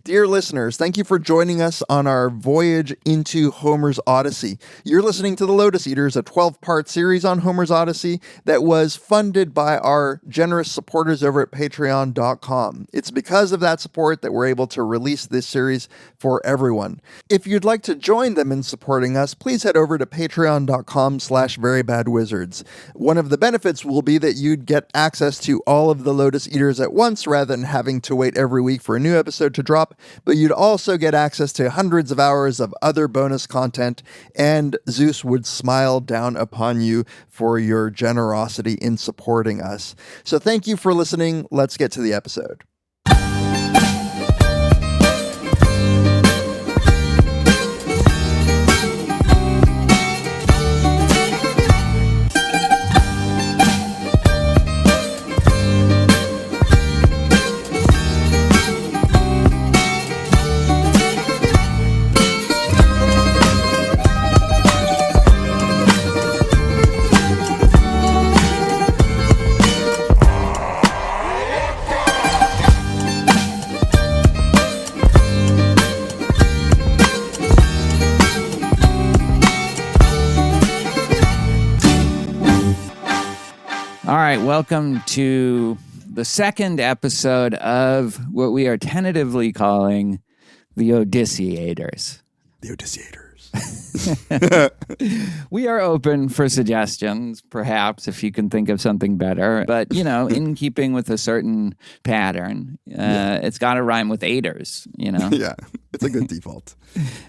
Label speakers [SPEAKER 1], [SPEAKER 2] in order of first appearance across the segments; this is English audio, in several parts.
[SPEAKER 1] Dear listeners, thank you for joining us on our voyage into Homer's Odyssey. You're listening to The Lotus Eaters, a 12-part series on Homer's Odyssey that was funded by our generous supporters over at patreon.com. It's because of that support that we're able to release this series for everyone. If you'd like to join them in supporting us, please head over to patreon.com/verybadwizards. One of the benefits will be that you'd get access to all of the Lotus Eaters at once rather than having to wait every week for a new episode to drop, but you'd also get access to hundreds of hours of other bonus content, and Zeus would smile down upon you for your generosity in supporting us. So thank you for listening. Let's get to the episode.
[SPEAKER 2] All right, welcome to the second episode of what we are tentatively calling the Odysseators.
[SPEAKER 1] The Odysseators.
[SPEAKER 2] We are open for suggestions, perhaps, if you can think of something better. But, in keeping with a certain pattern, it's got to rhyme with aiders,
[SPEAKER 1] Yeah, it's a good default.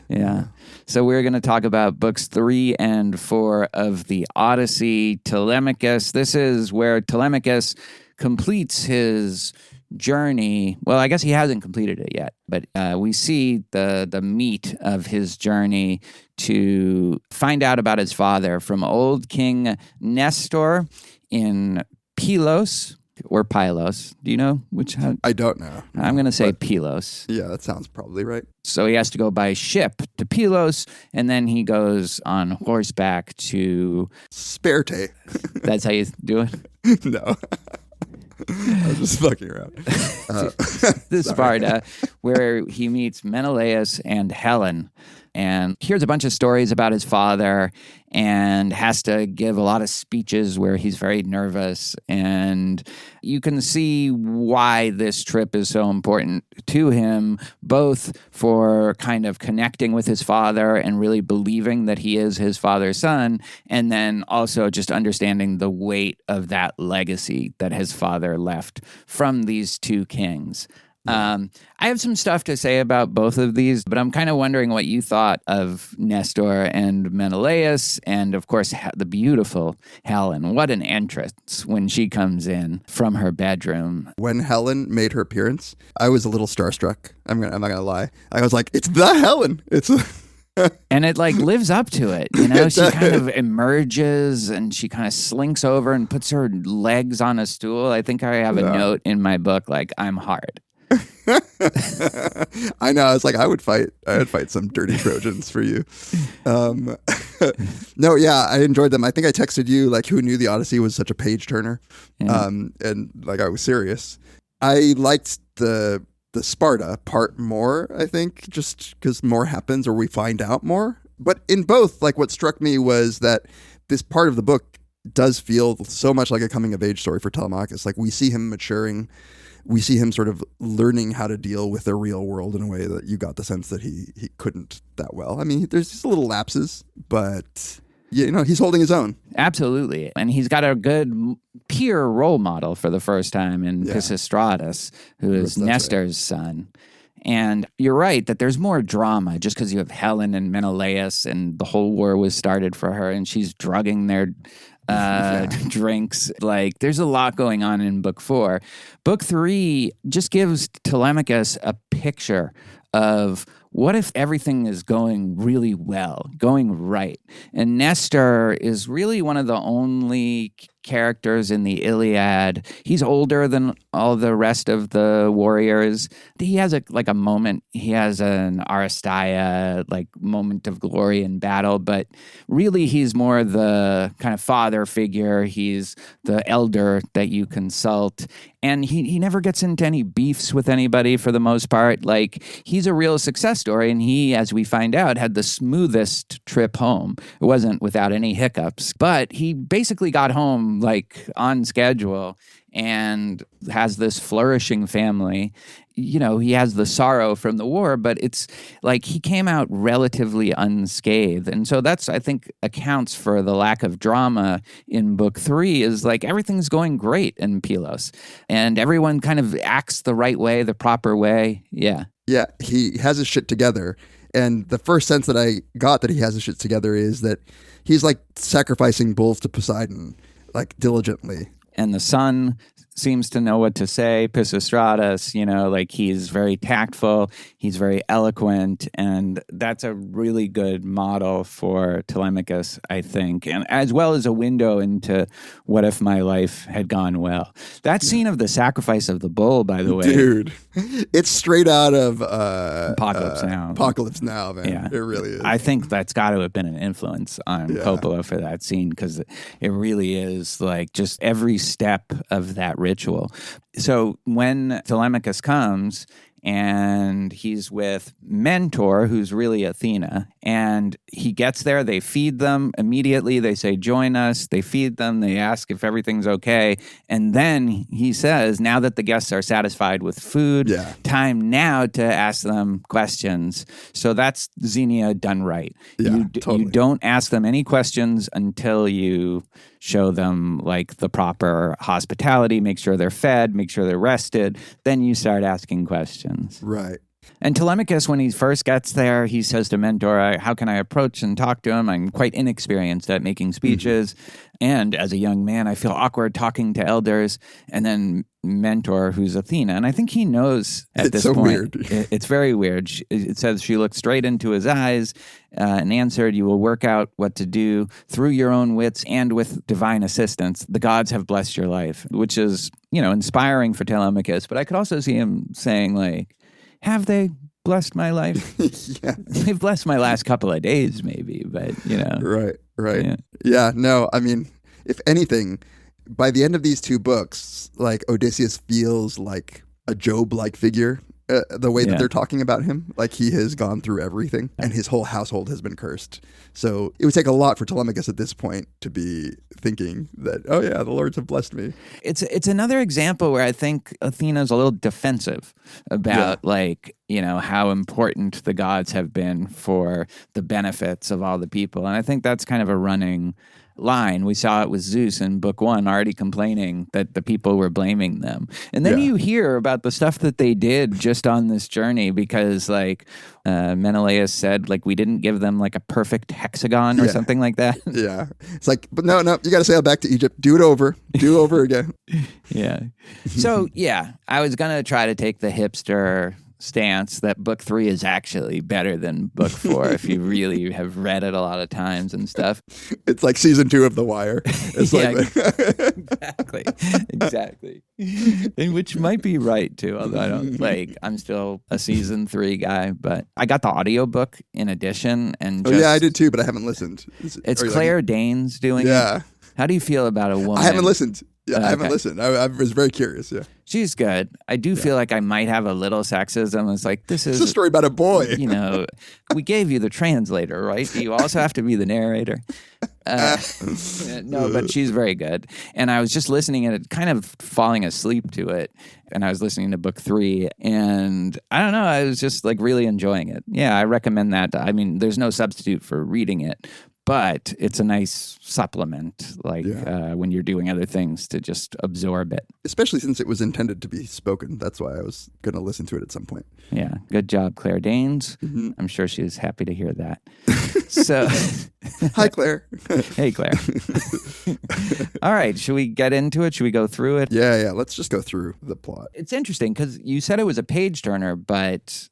[SPEAKER 2] Yeah. So we're going to talk about books 3 and 4 of the Odyssey, Telemachus. This is where Telemachus completes his journey. Well, I guess he hasn't completed it yet, but we see the meat of his journey to find out about his father from old King Nestor in Pylos. Or Pylos. Do you know which?
[SPEAKER 1] I don't know.
[SPEAKER 2] I'm going to say Pylos.
[SPEAKER 1] Yeah, that sounds probably right.
[SPEAKER 2] So he has to go by ship to Pylos, and then he goes on horseback to
[SPEAKER 1] Sparte.
[SPEAKER 2] That's how you do it?
[SPEAKER 1] No. I was just fucking around.
[SPEAKER 2] To Sparta, where he meets Menelaus and Helen, and hears a bunch of stories about his father and has to give a lot of speeches where he's very nervous. And you can see why this trip is so important to him, both for kind of connecting with his father and really believing that he is his father's son, and then also just understanding the weight of that legacy that his father left from these two kings. I have some stuff to say about both of these, but I'm kind of wondering what you thought of Nestor and Menelaus, and of course the beautiful Helen. What an entrance when she comes in from her bedroom.
[SPEAKER 1] When Helen made her appearance, I was a little starstruck. I'm not gonna lie. I was like, "It's the Helen!"
[SPEAKER 2] And it lives up to it, She kind of emerges and she kind of slinks over and puts her legs on a stool. I think I have a note in my book I'm hard.
[SPEAKER 1] I know. I was like, I would fight some dirty Trojans for you. No, yeah, I enjoyed them. I think I texted you who knew the Odyssey was such a page turner, and I was serious. I liked the Sparta part more. I think just because more happens or we find out more. But in both, what struck me was that this part of the book does feel so much like a coming of age story for Telemachus. We see him maturing. We see him sort of learning how to deal with the real world in a way that you got the sense that he couldn't that well. I mean, there's just little lapses, but he's holding his own.
[SPEAKER 2] Absolutely. And he's got a good peer role model for the first time in Pisistratus, who is Nestor's son. And you're right that there's more drama just because you have Helen and Menelaus and the whole war was started for her and she's drugging their drinks. There's a lot going on in book 4. Book 3 just gives Telemachus a picture of what if everything is going really well, going right? And Nestor is really one of the only characters in the Iliad. He's older than all the rest of the warriors. He has a moment. He has an Aristeia moment of glory in battle, but really he's more the kind of father figure. He's the elder that you consult. And he never gets into any beefs with anybody for the most part. He's a real success story, and he, as we find out, had the smoothest trip home. It wasn't without any hiccups, but he basically got home on schedule and has this flourishing family. He has the sorrow from the war, but it's he came out relatively unscathed. And so that's, I think, accounts for the lack of drama in book 3 is everything's going great in Pylos and everyone kind of acts the right way, the proper way. Yeah.
[SPEAKER 1] Yeah. He has his shit together. And the first sense that I got that he has his shit together is that he's sacrificing bulls to Poseidon, diligently.
[SPEAKER 2] And the son seems to know what to say. Pisistratus, he's very tactful, he's very eloquent, and that's a really good model for Telemachus, I think, and as well as a window into what if my life had gone well. That scene of the sacrifice of the bull, by the way.
[SPEAKER 1] Dude, it's straight out of
[SPEAKER 2] Apocalypse Now.
[SPEAKER 1] Apocalypse Now, man.
[SPEAKER 2] Yeah.
[SPEAKER 1] It really is.
[SPEAKER 2] I think that's got to have been an influence on Coppola for that scene, because it really is just every step of that ritual. So when Telemachus comes and he's with Mentor, who's really Athena, and he gets there, they feed them immediately, they say, join us, they feed them, they ask if everything's okay, and then he says, now that the guests are satisfied with food, time now to ask them questions. So that's Xenia done right.
[SPEAKER 1] Yeah,
[SPEAKER 2] you don't ask them any questions until you show them the proper hospitality, make sure they're fed, make sure they're rested, then you start asking questions.
[SPEAKER 1] Right.
[SPEAKER 2] And Telemachus, when he first gets there, he says to Mentor, how can I approach and talk to him? I'm quite inexperienced at making speeches. And as a young man, I feel awkward talking to elders. And then Mentor, who's Athena, and I think he knows at this point.
[SPEAKER 1] Weird.
[SPEAKER 2] It's very weird. It says she looked straight into his eyes and answered, you will work out what to do through your own wits and with divine assistance. The gods have blessed your life, which is, inspiring for Telemachus. But I could also see him saying have they blessed my life?
[SPEAKER 1] Yeah.
[SPEAKER 2] They've blessed my last couple of days, maybe, but,
[SPEAKER 1] Right. Yeah, no, I mean, if anything, by the end of these 2 books, Odysseus feels like a Job-like figure, the way that they're talking about him. He has gone through everything, and his whole household has been cursed. So it would take a lot for Telemachus at this point to be thinking that, oh yeah, the lords have blessed me.
[SPEAKER 2] It's another example where I think Athena's a little defensive about how important the gods have been for the benefits of all the people. And I think that's kind of a running line. We saw it with Zeus in book 1, already complaining that the people were blaming them. And then you hear about the stuff that they did just on this journey, because Menelaus said we didn't give them a perfect hexagon or something like that.
[SPEAKER 1] Yeah. It's but no, you got to sail back to Egypt. Do it over again.
[SPEAKER 2] Yeah. So I was going to try to take the hipster stance that book 3 is actually better than book 4 if you really have read it a lot of times and stuff.
[SPEAKER 1] It's like season 2 of The Wire. It's
[SPEAKER 2] exactly. And which might be right too, although I don't I'm still a season 3 guy, but I got the audiobook in addition, and
[SPEAKER 1] I did too, but I haven't listened.
[SPEAKER 2] It's Claire Danes doing it. How do you feel about a woman?
[SPEAKER 1] I haven't listened. Yeah, I haven't listened. I was very curious. Yeah,
[SPEAKER 2] she's good. I do feel like I might have a little sexism. It's this is
[SPEAKER 1] a story about a boy.
[SPEAKER 2] We gave you the translator, right? You also have to be the narrator. No, but she's very good. And I was just listening and kind of falling asleep to it. And I was listening to book 3, and I don't know. I was just really enjoying it. Yeah, I recommend that. I mean, there's no substitute for reading it, but it's a nice supplement, when you're doing other things, to just absorb it.
[SPEAKER 1] Especially since it was intended to be spoken. That's why I was going to listen to it at some point.
[SPEAKER 2] Yeah. Good job, Claire Danes. Mm-hmm. I'm sure she's happy to hear that. So,
[SPEAKER 1] hi, Claire.
[SPEAKER 2] Hey, Claire. All right. Should we get into it? Should we go through it?
[SPEAKER 1] Yeah. Let's just go through the plot.
[SPEAKER 2] It's interesting because you said it was a page turner, but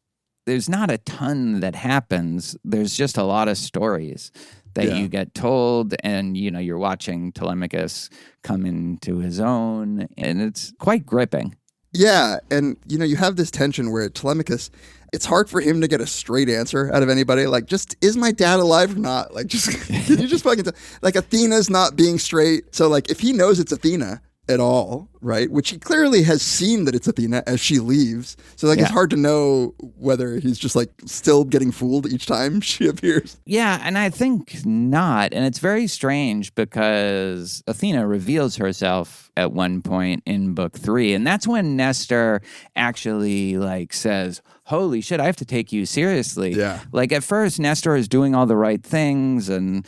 [SPEAKER 2] there's not a ton that happens. There's just a lot of stories that you get told, and you're watching Telemachus come into his own, and it's quite gripping.
[SPEAKER 1] Yeah, and you have this tension where Telemachus, it's hard for him to get a straight answer out of anybody. Like, just, is my dad alive or not? Like, just, can you just fucking like, Athena's not being straight. So like, if he knows it's Athena at all, right? Which he clearly has seen that it's Athena as she leaves. So like, it's hard to know whether he's just like still getting fooled each time she appears.
[SPEAKER 2] Yeah, and I think not. And it's very strange because Athena reveals herself at one point in book 3. And that's when Nestor actually like says, holy shit, I have to take you seriously.
[SPEAKER 1] Yeah.
[SPEAKER 2] Like at first, Nestor is doing all the right things and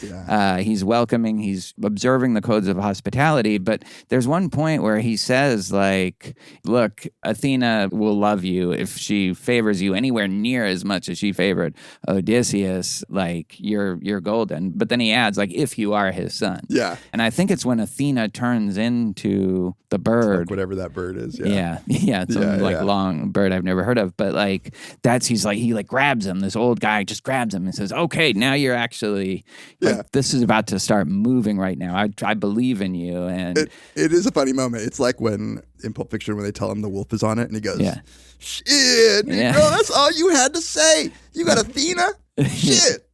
[SPEAKER 2] he's welcoming, he's observing the codes of hospitality. But there's one point where he says like, look, Athena will love you if she favors you anywhere near as much as she favored Odysseus, like you're golden. But then he adds like, if you are his son.
[SPEAKER 1] Yeah.
[SPEAKER 2] And I think it's when Athena turns into the bird.
[SPEAKER 1] Like whatever that bird is.
[SPEAKER 2] Yeah. It's a long bird I've never heard of. But like, he grabs him. This old guy just grabs him and says, okay, now you're actually, like, this is about to start moving right now. I believe in you. And
[SPEAKER 1] it is a funny moment. It's like when in Pulp Fiction when they tell him the wolf is on it and he goes, shit, Negro, that's all you had to say. You got Athena? Shit.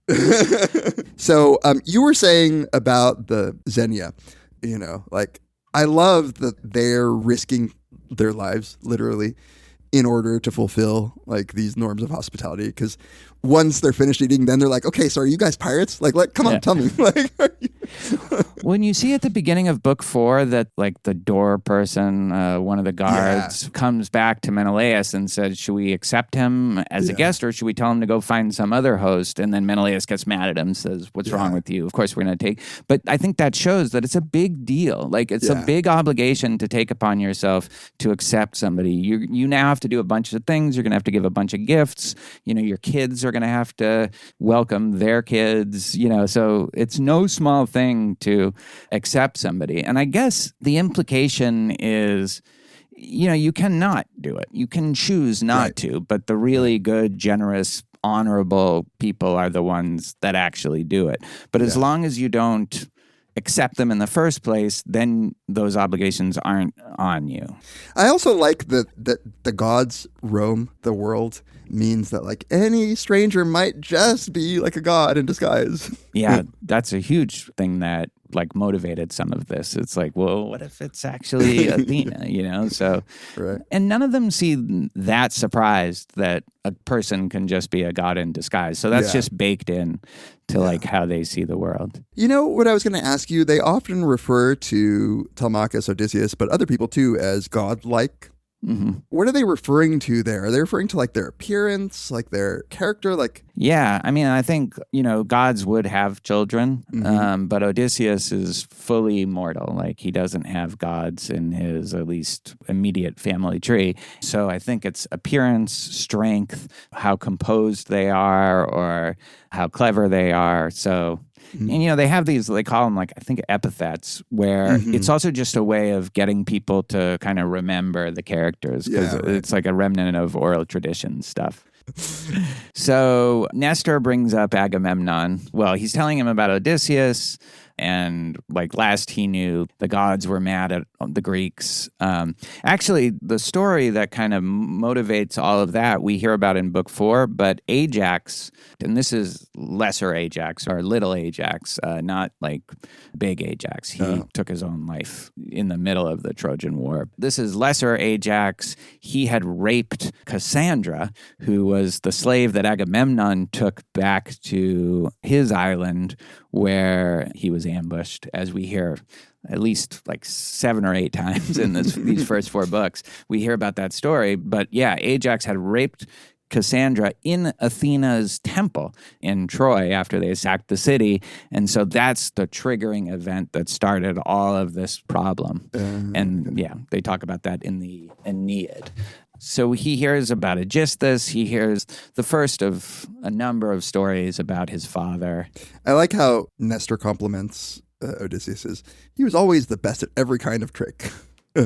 [SPEAKER 1] So you were saying about the Xenia, like, I love that they're risking their lives, literally, in order to fulfill like these norms of hospitality. Because once they're finished eating, then they're like, okay, so are you guys pirates? Like come on, tell me. Like,
[SPEAKER 2] when you see at the beginning of book 4 that like the door person, one of the guards, comes back to Menelaus and said, should we accept him as a guest or should we tell him to go find some other host? And then Menelaus gets mad at him, says, what's wrong with you? Of course we're going to take. But I think that shows that it's a big deal. Like it's a big obligation to take upon yourself to accept somebody. You now have to do a bunch of things. You're going to have to give a bunch of gifts. Your kids are going to have to welcome their kids. So it's no small thing to accept somebody. And I guess the implication is, you cannot do it. You can choose not to, but the really good, generous, honorable people are the ones that actually do it. But as long as you don't accept them in the first place, then those obligations aren't on you.
[SPEAKER 1] I also like that the gods roam the world means that like any stranger might just be like a god in disguise.
[SPEAKER 2] Yeah, that's a huge thing that like motivated some of this. It's like, well, what if it's actually Athena, So, and none of them seem that surprised that a person can just be a god in disguise. So that's just baked in to like how they see the world. You know
[SPEAKER 1] what I was going to ask you? They often refer to Telemachus, Odysseus, but other people too as godlike. Mm-hmm. What are they referring to there? Are they referring to like their appearance, like their character? Like,
[SPEAKER 2] yeah, I mean, I think, gods would have children, but Odysseus is fully mortal. Like he doesn't have gods in his at least immediate family tree. So I think it's appearance, strength, how composed they are or how clever they are. So... And, they have these, they call them like, I think epithets, where it's also just a way of getting people to kind of remember the characters because it's like a remnant of oral tradition stuff. So Nestor brings up Agamemnon. Well, he's telling him about Odysseus. And like last he knew, the gods were mad at the Greeks. Actually, the story that kind of motivates all of that we hear about in book 4, but Ajax, and this is lesser Ajax or little Ajax, not like big Ajax. He took his own life in the middle of the Trojan War. This is lesser Ajax. He had raped Cassandra, who was the slave that Agamemnon took back to his island where he was ambushed, as we hear at least like 7 or 8 times in these first 4 books. We hear about that story. But yeah, Ajax had raped Cassandra in Athena's temple in Troy after they sacked the city. And so that's the triggering event that started all of this problem. And yeah, they talk about that in the Aeneid. So he hears about Aegisthus. He hears the first of a number of stories about his father.
[SPEAKER 1] I like how Nestor compliments Odysseus. He was always the best at every kind of trick.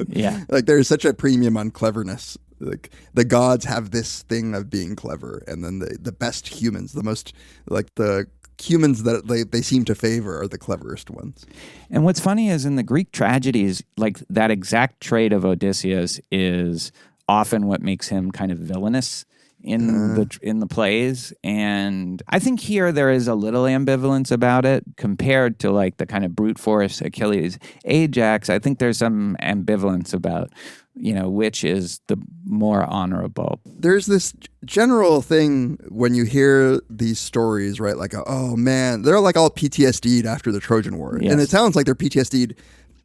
[SPEAKER 2] Yeah.
[SPEAKER 1] Like there's such a premium on cleverness Like the gods have this thing of being clever, and then the best humans, the most like the humans that they seem to favor are the cleverest ones.
[SPEAKER 2] And what's funny is in the Greek tragedies, like that exact trait of Odysseus is often what makes him kind of villainous in the plays. And I think here there is a little ambivalence about it compared to like the kind of brute force Achilles Ajax. I think there's some ambivalence about, which is the more honorable.
[SPEAKER 1] There's this general thing when you hear these stories, right? Like, oh man, they're like all PTSD'd after the Trojan War.
[SPEAKER 2] Yes.
[SPEAKER 1] And it sounds like they're PTSD'd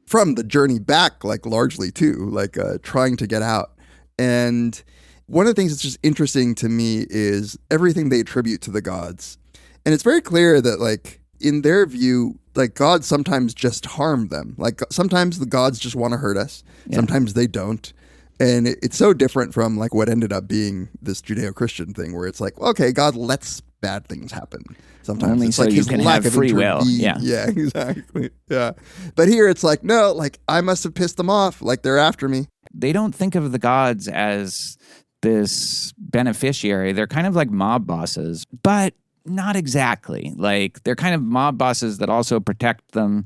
[SPEAKER 1] from the journey back, like largely too, like trying to get out. And one of the things that's just interesting to me is everything they attribute to the gods. And it's very clear that like in their view, like gods sometimes just harm them. Like sometimes the gods just want to hurt us. Yeah. Sometimes they don't. And it's so different from like what ended up being this Judeo-Christian thing where it's like, okay, God lets bad things happen. Sometimes
[SPEAKER 2] only
[SPEAKER 1] it's
[SPEAKER 2] so
[SPEAKER 1] like
[SPEAKER 2] you
[SPEAKER 1] his
[SPEAKER 2] can
[SPEAKER 1] lack
[SPEAKER 2] have
[SPEAKER 1] of
[SPEAKER 2] free will.
[SPEAKER 1] Yeah, exactly. Yeah. But here it's like, no, like I must have pissed them off. Like they're after me.
[SPEAKER 2] They don't think of the gods as this beneficiary. They're kind of like mob bosses, but not exactly. Like they're kind of mob bosses that also protect them,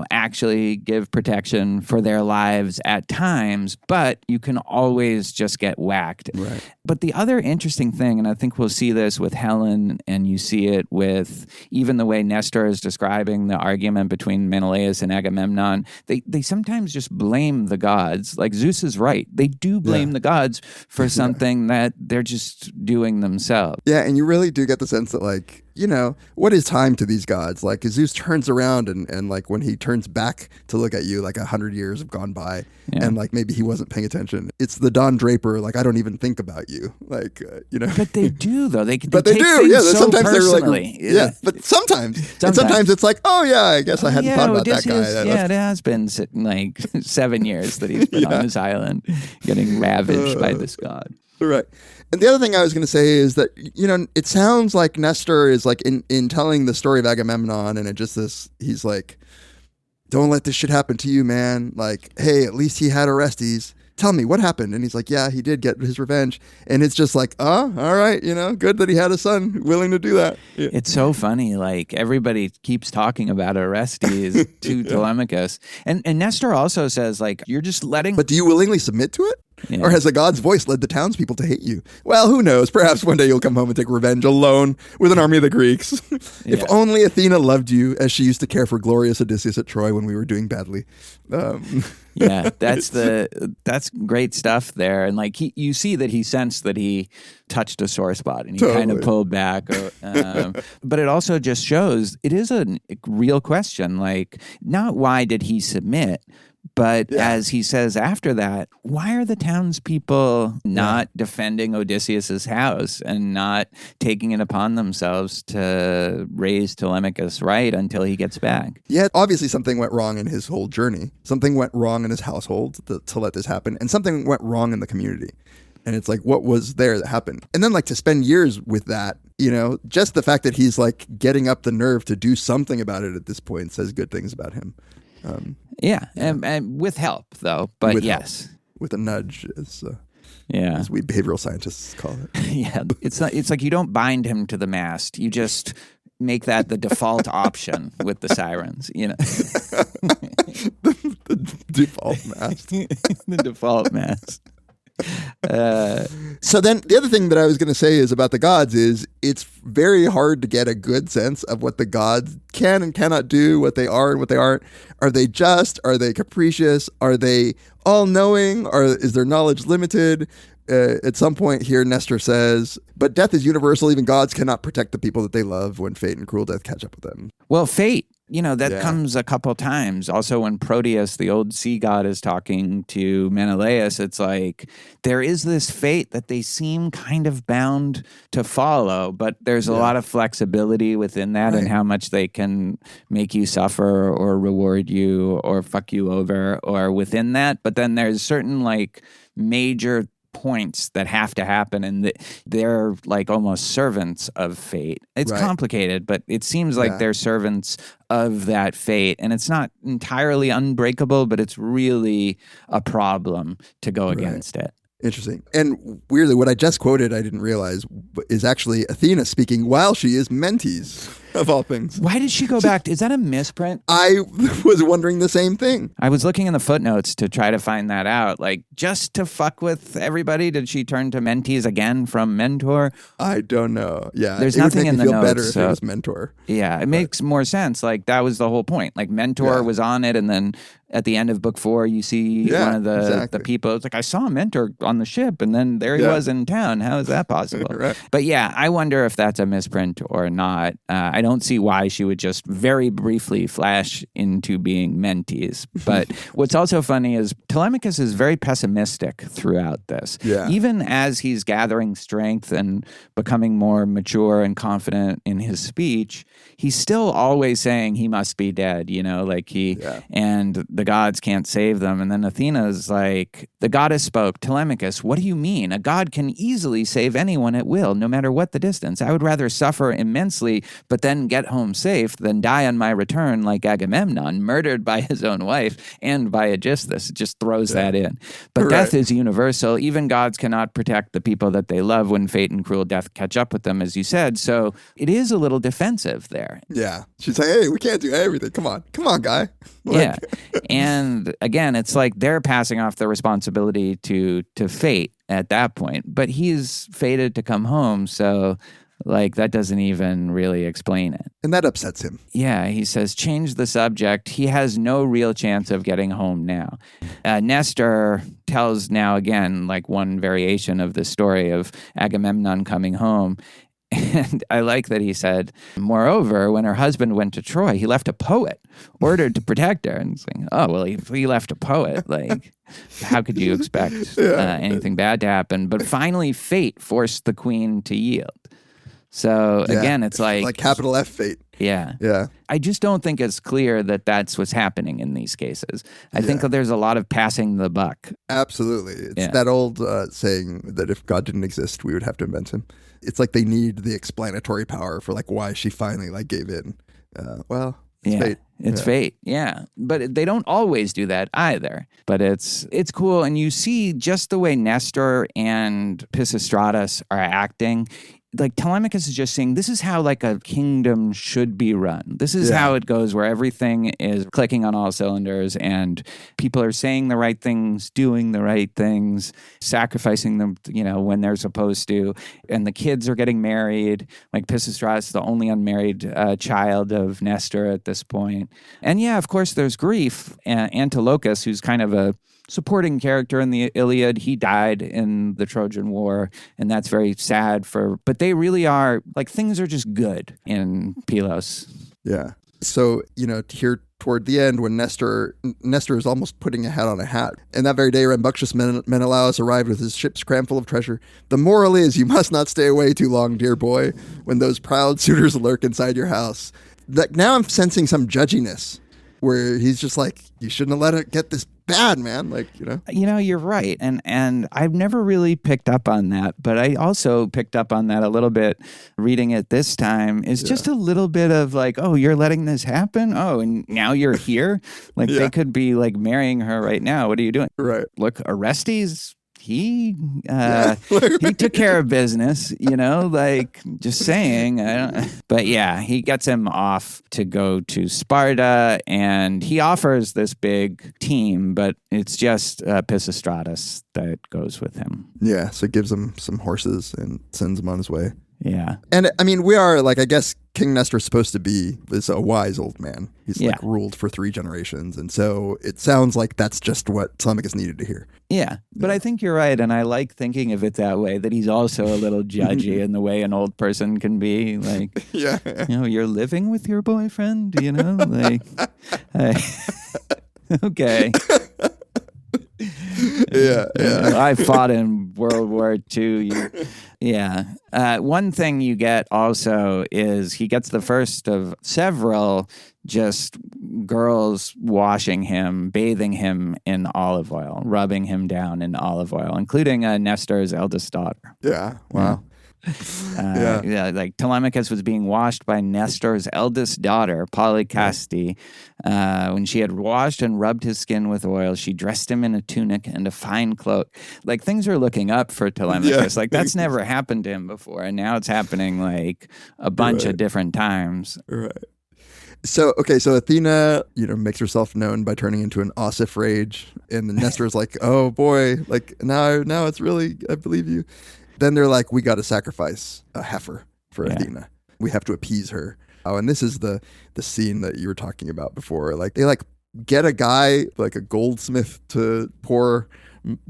[SPEAKER 2] actually give protection for their lives at times, but you can always just get whacked.
[SPEAKER 1] Right.
[SPEAKER 2] But the other interesting thing, and I think we'll see this with Helen, and you see it with even the way Nestor is describing the argument between Menelaus and Agamemnon, they sometimes just blame the gods. Like Zeus is right. They do blame the gods for something that they're just doing themselves.
[SPEAKER 1] Yeah, and you really do get the sense that like, what is time to these gods? Like Zeus turns around and like when he turns back to look at you, like 100 years have gone by and like maybe he wasn't paying attention. It's the Don Draper, like I don't even think about you. Like,
[SPEAKER 2] But they do though. They
[SPEAKER 1] but
[SPEAKER 2] take
[SPEAKER 1] they do.
[SPEAKER 2] things
[SPEAKER 1] Yeah,
[SPEAKER 2] so
[SPEAKER 1] sometimes
[SPEAKER 2] personally.
[SPEAKER 1] they're like, but sometimes. And sometimes it's like, oh yeah, I guess I hadn't thought about
[SPEAKER 2] Odysseus,
[SPEAKER 1] that guy.
[SPEAKER 2] It has been like 7 years that he's been on this island getting ravaged by this god.
[SPEAKER 1] Right. And the other thing I was going to say is that, it sounds like Nestor is like in telling the story of Agamemnon and he's like, don't let this shit happen to you, man. Like, hey, at least he had Orestes. Tell me what happened. And he's like, yeah, he did get his revenge. And it's just like, all right, good that he had a son willing to do that. Yeah.
[SPEAKER 2] It's so funny. Like everybody keeps talking about Orestes to Telemachus. And Nestor also says like, you're just letting.
[SPEAKER 1] But do you willingly submit to it? Yeah. Or has the god's voice led the townspeople to hate you? Well, who knows? Perhaps one day you'll come home and take revenge alone with an army of the Greeks. If only Athena loved you as she used to care for glorious Odysseus at Troy when we were doing badly.
[SPEAKER 2] Yeah, that's great stuff there. And like you see that he sensed that he touched a sore spot and he kind of pulled back. But it also just shows it is a real question. Like, not why did he submit? But as he says after that, why are the townspeople not defending Odysseus's house and not taking it upon themselves to raise Telemachus right until he gets back?
[SPEAKER 1] Yeah, obviously something went wrong in his whole journey. Something went wrong in his household to let this happen. And something went wrong in the community. And it's like, what was there that happened? And then like to spend years with that, just the fact that he's like getting up the nerve to do something about it at this point says good things about him.
[SPEAKER 2] And with help, though. But yes.
[SPEAKER 1] With a nudge, as
[SPEAKER 2] Yeah.
[SPEAKER 1] as we behavioral scientists call it.
[SPEAKER 2] Yeah, it's not. It's like you don't bind him to the mast. You just make that the default option with the sirens. You know,
[SPEAKER 1] the default mast.
[SPEAKER 2] The default mast.
[SPEAKER 1] So then the other thing that I was going to say is about the gods is it's very hard to get a good sense of what the gods can and cannot do, what they are and what they aren't. Are they just? Are they capricious? Are they all-knowing? Or is their knowledge limited? At some point here, Nestor says, but death is universal. Even gods cannot protect the people that they love when fate and cruel death catch up with them.
[SPEAKER 2] Well, fate, you know, that comes a couple times. Also, when Proteus, the old sea god, is talking to Menelaus, it's like there is this fate that they seem kind of bound to follow, but there's a lot of flexibility within that and how much they can make you suffer or reward you or fuck you over or within that. But then there's certain like major points that have to happen, and they're like almost servants of fate. It's complicated, but it seems like they're servants of that fate, and it's not entirely unbreakable, but it's really a problem to go against it.
[SPEAKER 1] Interesting. And weirdly, what I just quoted, I didn't realize, is actually Athena speaking while she is Mentes, of all things.
[SPEAKER 2] Why did she go back? Is that a misprint?
[SPEAKER 1] I was wondering the same thing.
[SPEAKER 2] I was looking in the footnotes to try to find that out. Like, just to fuck with everybody, did she turn to Mentes again from Mentor?
[SPEAKER 1] I don't know. Yeah.
[SPEAKER 2] There's nothing in the
[SPEAKER 1] notes. It would make me feel better if it was Mentor.
[SPEAKER 2] Yeah, it makes more sense. Like, that was the whole point. Like, Mentor was on it, and then at the end of book 4, you see one of the people. It's like, I saw a Mentor on the ship, and then there he was in town. How is that possible?
[SPEAKER 1] Right.
[SPEAKER 2] But yeah, I wonder if that's a misprint or not. I don't see why she would just very briefly flash into being Mentes. But what's also funny is Telemachus is very pessimistic throughout this.
[SPEAKER 1] Yeah.
[SPEAKER 2] Even as he's gathering strength and becoming more mature and confident in his speech, he's still always saying he must be dead, like and the gods can't save them. And then Athena's like, the goddess spoke, Telemachus, what do you mean? A god can easily save anyone at will, no matter what the distance. I would rather suffer immensely, but then get home safe than die on my return like Agamemnon, murdered by his own wife and by Odysseus. It just throws that in. But death is universal. Even gods cannot protect the people that they love when fate and cruel death catch up with them, as you said. So it is a little defensive there.
[SPEAKER 1] Yeah. She's like, hey, we can't do everything. Come on, guy.
[SPEAKER 2] Yeah. And again, it's like they're passing off the responsibility to fate at that point. But he's fated to come home, so like that doesn't even really explain it.
[SPEAKER 1] And that upsets him.
[SPEAKER 2] Yeah, he says, change the subject. He has no real chance of getting home now. Nestor tells now again, like one variation of the story of Agamemnon coming home. And I like that he said, moreover, when her husband went to Troy, he left a poet ordered to protect her. And it's like, oh, well, he left a poet. Like, how could you expect anything bad to happen? But finally, fate forced the queen to yield. So again, it's like
[SPEAKER 1] capital F fate.
[SPEAKER 2] Yeah.
[SPEAKER 1] Yeah.
[SPEAKER 2] I just don't think it's clear that that's what's happening in these cases. I think that there's a lot of passing the buck.
[SPEAKER 1] Absolutely. It's that old saying that if God didn't exist, we would have to invent him. It's like they need the explanatory power for like why she finally like gave in. It's fate.
[SPEAKER 2] It's fate, But they don't always do that either. But it's cool. And you see just the way Nestor and Pisistratus are acting. Like Telemachus is just saying, this is how like a kingdom should be run. This is how it goes, where everything is clicking on all cylinders and people are saying the right things, doing the right things, sacrificing them, when they're supposed to. And the kids are getting married. Like Pisistratus, the only unmarried child of Nestor at this point. And of course, there's grief. Antilochus, who's kind of a supporting character in the Iliad, he died in the Trojan War, and that's very sad but they really are, like, things are just good in Pylos.
[SPEAKER 1] Yeah. So, here toward the end, when Nestor is almost putting a hat on a hat, and that very day Rambunctious Menelaus arrived with his ships crammed full of treasure. The moral is, you must not stay away too long, dear boy, when those proud suitors lurk inside your house. Now I'm sensing some judginess, where he's just like, you shouldn't have let it get this bad, man. Like,
[SPEAKER 2] you're right. And I've never really picked up on that, but I also picked up on that a little bit reading it this time. Is just a little bit of like, oh, you're letting this happen? Oh, and now you're here? Like they could be like marrying her right now. What are you doing?
[SPEAKER 1] Right.
[SPEAKER 2] Look, Orestes, he took care of business, like just saying. But he gets him off to go to Sparta, and he offers this big team, but it's just Pisistratus that goes with him.
[SPEAKER 1] Yeah, so it gives him some horses and sends him on his way.
[SPEAKER 2] Yeah.
[SPEAKER 1] And I mean, we are like, I guess King Nestor's supposed to be a wise old man. He's like ruled for 3 generations. And so it sounds like that's just what Telemachus needed to hear.
[SPEAKER 2] Yeah. But I think you're right. And I like thinking of it that way, that he's also a little judgy in the way an old person can be. Like, you're living with your boyfriend, like, okay. I fought in World War II. One thing you get also is he gets the first of several just girls washing him, bathing him in olive oil, rubbing him down in olive oil, including Nestor's eldest daughter.
[SPEAKER 1] Yeah. Wow.
[SPEAKER 2] Yeah, like Telemachus was being washed by Nestor's eldest daughter, Polycaste. When she had washed and rubbed his skin with oil, she dressed him in a tunic and a fine cloak. Like, things are looking up for Telemachus. Like, that's never happened to him before, and now it's happening like a bunch of different times.
[SPEAKER 1] Right. So Athena, makes herself known by turning into an ossif rage, and then Nestor's like, oh boy, like now it's really, I believe you. Then they're like, we got to sacrifice a heifer for Athena. We have to appease her. Oh, and this is the scene that you were talking about before. Like, they get a guy, like a goldsmith, to pour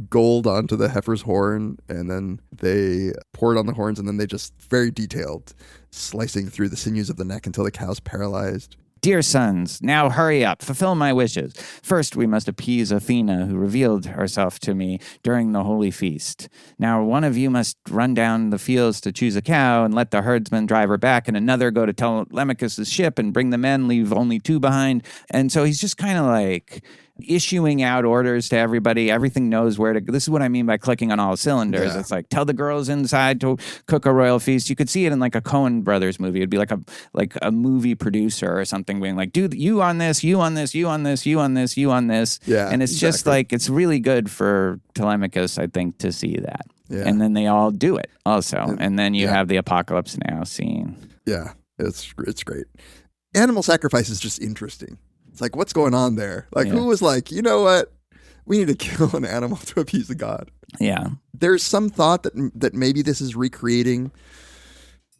[SPEAKER 1] gold onto the heifer's horn, and then they pour it on the horns, and then they just, very detailed, slicing through the sinews of the neck until the cow's paralyzed.
[SPEAKER 2] Dear sons, now hurry up, fulfill my wishes. First, we must appease Athena, who revealed herself to me during the holy feast. Now, one of you must run down the fields to choose a cow and let the herdsman drive her back, and another go to Telemachus' ship and bring the men, leave only 2 behind. And so he's just kind of like issuing out orders to everybody. Everything knows where to go. This is what I mean by clicking on all cylinders. Yeah. It's like, tell the girls inside to cook a royal feast. You could see it in like a Coen Brothers movie. It'd be like a movie producer or something being like, dude, you on this, you on this, you on this, you on this, you on this.
[SPEAKER 1] Yeah,
[SPEAKER 2] and it's just like, it's really good for Telemachus, I think, to see that. Yeah. And then they all do it also. And then you have the Apocalypse Now scene.
[SPEAKER 1] Yeah, it's great. Animal sacrifice is just interesting. It's like, what's going on there? Like, who was like, you know what? We need to kill an animal to appease the god.
[SPEAKER 2] Yeah.
[SPEAKER 1] There's some thought that maybe this is recreating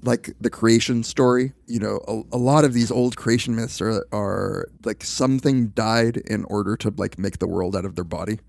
[SPEAKER 1] like the creation story. A lot of these old creation myths are like something died in order to like make the world out of their body.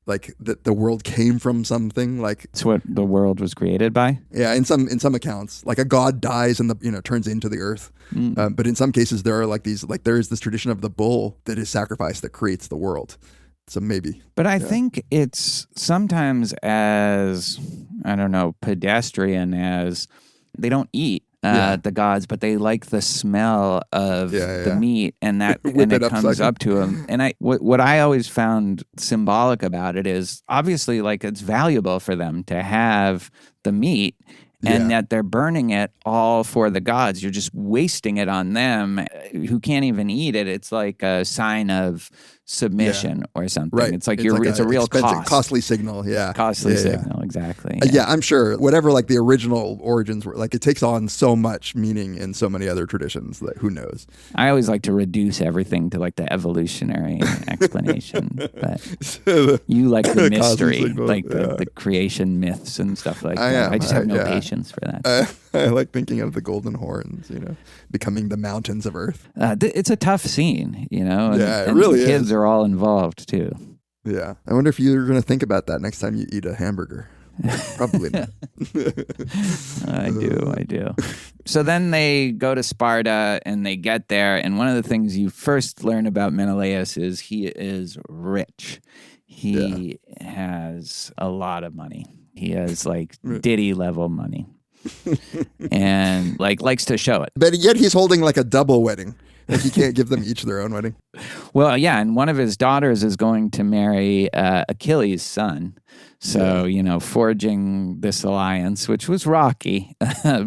[SPEAKER 1] Like that the world came from something. Like
[SPEAKER 2] it's what the world was created by.
[SPEAKER 1] Yeah, in some accounts, like a god dies and turns into the earth. But in some cases, there are like these, like there is this tradition of the bull that is sacrificed that creates the world. So maybe.
[SPEAKER 2] But I think it's sometimes as, I don't know, pedestrian as they don't eat the gods, but they like the smell of the meat, and that and it comes up to them. And what I always found symbolic about it is obviously like it's valuable for them to have the meat, and that they're burning it all for the gods. You're just wasting it on them who can't even eat it. It's like a sign of submission or something. Right. It's like it's a real
[SPEAKER 1] costly signal. Yeah.
[SPEAKER 2] Costly signal, exactly.
[SPEAKER 1] Yeah, I'm sure. Whatever like the original origins were, like it takes on so much meaning in so many other traditions that who knows.
[SPEAKER 2] I always like to reduce everything to like the evolutionary explanation. But you like the mystery, like the creation myths and stuff like that. I just have no patience for that.
[SPEAKER 1] I like thinking of the golden horns, becoming the mountains of earth.
[SPEAKER 2] It's a tough scene, and,
[SPEAKER 1] it really
[SPEAKER 2] the kids
[SPEAKER 1] is.
[SPEAKER 2] are all involved too.
[SPEAKER 1] Yeah. I wonder if you're going to think about that next time you eat a hamburger. Probably not.
[SPEAKER 2] I do. So then they go to Sparta and they get there. And one of the things you first learn about Menelaus is he is rich. He has a lot of money. He has like Diddy level money. And like likes to show it.
[SPEAKER 1] But yet he's holding like a double wedding. Like he can't give them each their own wedding.
[SPEAKER 2] Well, yeah, and one of his daughters is going to marry Achilles' son. So, forging this alliance, which was rocky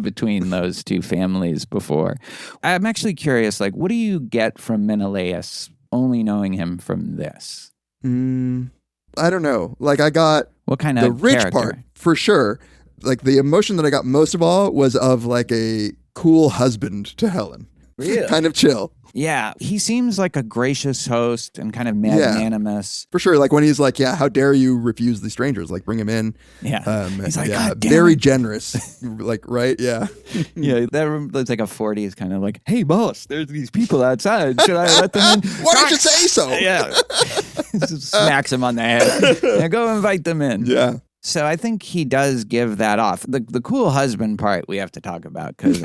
[SPEAKER 2] between those two families before. I'm actually curious, like, what do you get from Menelaus only knowing him from this?
[SPEAKER 1] I don't know. Like I got
[SPEAKER 2] what kind of
[SPEAKER 1] the rich
[SPEAKER 2] character?
[SPEAKER 1] Part for sure. Like the emotion that I got most of all was of like a cool husband to Helen.
[SPEAKER 2] Really?
[SPEAKER 1] Kind of chill.
[SPEAKER 2] Yeah, he seems like a gracious host and kind of magnanimous.
[SPEAKER 1] For sure. Like when he's like, how dare you refuse the strangers? Like bring him in.
[SPEAKER 2] Yeah. He's like, God damn
[SPEAKER 1] very
[SPEAKER 2] it.
[SPEAKER 1] Generous. Like, right? Yeah.
[SPEAKER 2] Yeah, that's like a 40s kind of like, hey, boss, there's these people outside. Should I let them in?
[SPEAKER 1] Why don't you say so?
[SPEAKER 2] Yeah. Smacks him on the head. Yeah, go invite them in.
[SPEAKER 1] Yeah.
[SPEAKER 2] So I think he does give that off. The cool husband part we have to talk about because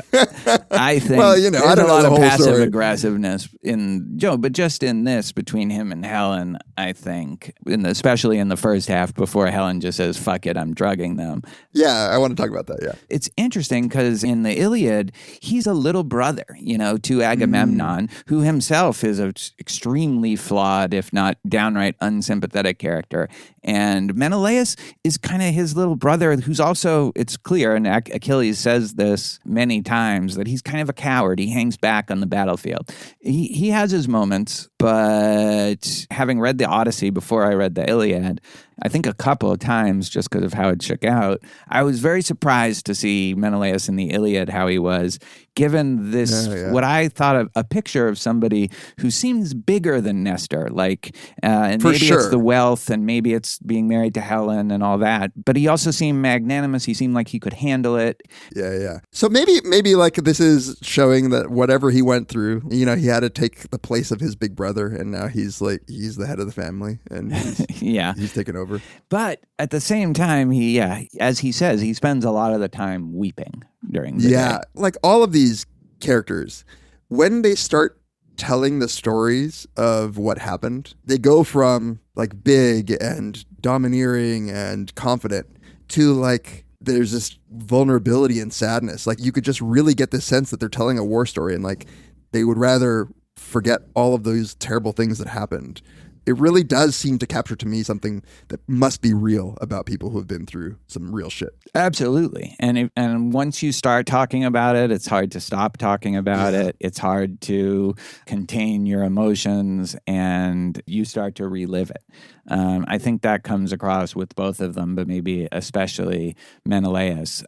[SPEAKER 2] I think
[SPEAKER 1] I don't
[SPEAKER 2] there's a lot
[SPEAKER 1] know
[SPEAKER 2] of
[SPEAKER 1] the whole
[SPEAKER 2] passive
[SPEAKER 1] story.
[SPEAKER 2] Aggressiveness in Joe, but just in this between him and Helen, I think, especially in the first half before Helen just says, fuck it, I'm drugging them.
[SPEAKER 1] Yeah, I want to talk about that, yeah.
[SPEAKER 2] It's interesting because in the Iliad, he's a little brother, to Agamemnon, who himself is an extremely flawed, if not downright unsympathetic character. And Menelaus is kind of his little brother, who's also, it's clear, and Achilles says this many times, that he's kind of a coward. He hangs back on the battlefield. He has his moments, but having read the Odyssey before I read the Iliad, I think a couple of times, just because of how it shook out, I was very surprised to see Menelaus in the Iliad, how he was, given this, what I thought of a picture of somebody who seems bigger than Nestor. Like, and maybe it's the wealth, and maybe it's being married to Helen and all that. But he also seemed magnanimous. He seemed like he could handle it.
[SPEAKER 1] Yeah. So maybe like this is showing that whatever he went through, he had to take the place of his big brother, and now he's the head of the family, and he's taken over.
[SPEAKER 2] But at the same time, he, as he says, he spends a lot of the time weeping during the day.
[SPEAKER 1] Like all of these characters, when they start telling the stories of what happened, they go from like big and domineering and confident to like there's this vulnerability and sadness. Like you could just really get the sense that they're telling a war story, and like they would rather forget all of those terrible things that happened. It really does seem to capture to me something that must be real about people who have been through some real shit.
[SPEAKER 2] Absolutely. And once you start talking about it, it's hard to stop talking about it. It's hard to contain your emotions, and you start to relive it. I think that comes across with both of them, but maybe especially Menelaus.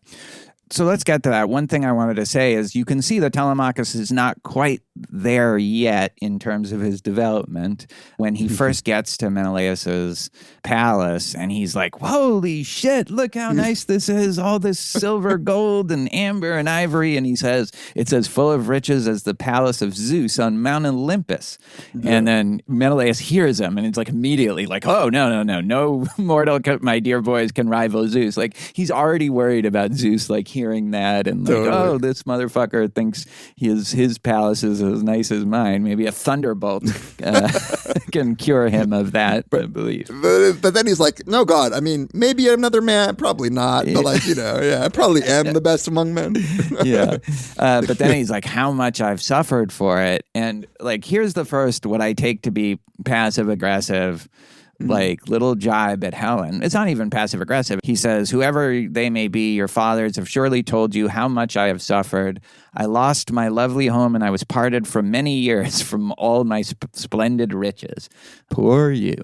[SPEAKER 2] So let's get to that. One thing I wanted to say is you can see that Telemachus is not quite there yet in terms of his development. When he first gets to Menelaus's palace and he's like, holy shit, look how nice this is. All this silver, gold, and amber and ivory. And he says, it's as full of riches as the palace of Zeus on Mount Olympus. Yeah. And then Menelaus hears him, and it's like immediately like, oh, no mortal, my dear boys, can rival Zeus. Like he's already worried about Zeus, like hearing that, and like, oh, this motherfucker thinks his palace is as nice as mine. Maybe a thunderbolt can cure him of that belief.
[SPEAKER 1] But then he's like, no, God, I mean, maybe another man, probably not, but like, I probably am the best among men.
[SPEAKER 2] But then he's like, how much I've suffered for it. And like, here's the first, what I take to be passive aggressive, like little jibe at Helen. It's not even passive aggressive. He says, whoever they may be, your fathers have surely told you how much I have suffered. I lost my lovely home, and I was parted for many years from all my splendid riches. Poor you.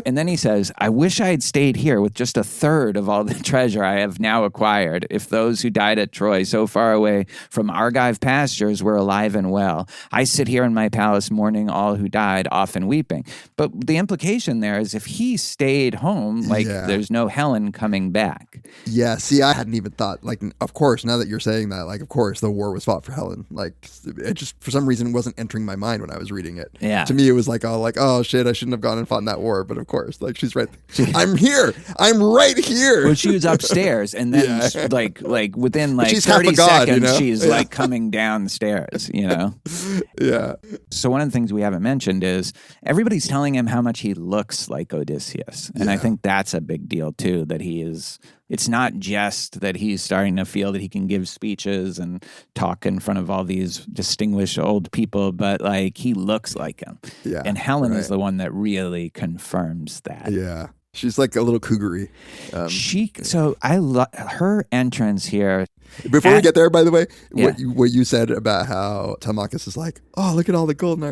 [SPEAKER 2] And then he says, I wish I had stayed here with just a third of all the treasure I have now acquired, if those who died at Troy, so far away from Argive pastures, were alive and well. I sit here in my palace mourning all who died, often weeping. But the implication there is if he stayed home, there's no Helen coming back.
[SPEAKER 1] Yeah, see, I hadn't even thought, like, of course, now that you're saying that, like, of course, the war was fought for Helen. Like, it just, for some reason, wasn't entering my mind when I was reading it.
[SPEAKER 2] Yeah.
[SPEAKER 1] To me, it was like, oh, shit, I shouldn't have gone and fought in that war. But of course, like, she's right. I'm here. I'm right here.
[SPEAKER 2] Well, she was upstairs, and then, like within, like,
[SPEAKER 1] she's
[SPEAKER 2] 30 seconds, she's,
[SPEAKER 1] Yeah.
[SPEAKER 2] like, coming downstairs,
[SPEAKER 1] Yeah.
[SPEAKER 2] So one of the things we haven't mentioned is everybody's telling him how much he looks like Odysseus. And I think that's a big deal, too, that it's not just that he's starting to feel that he can give speeches and talk in front of all these distinguished old people, but like he looks like him.
[SPEAKER 1] Yeah.
[SPEAKER 2] And Helen is the one that really confirms that.
[SPEAKER 1] Yeah. She's like a little cougary.
[SPEAKER 2] So I love her entrance here.
[SPEAKER 1] Before we get there, by the way, what you said about how Telemachus is like, oh, look at all the gold.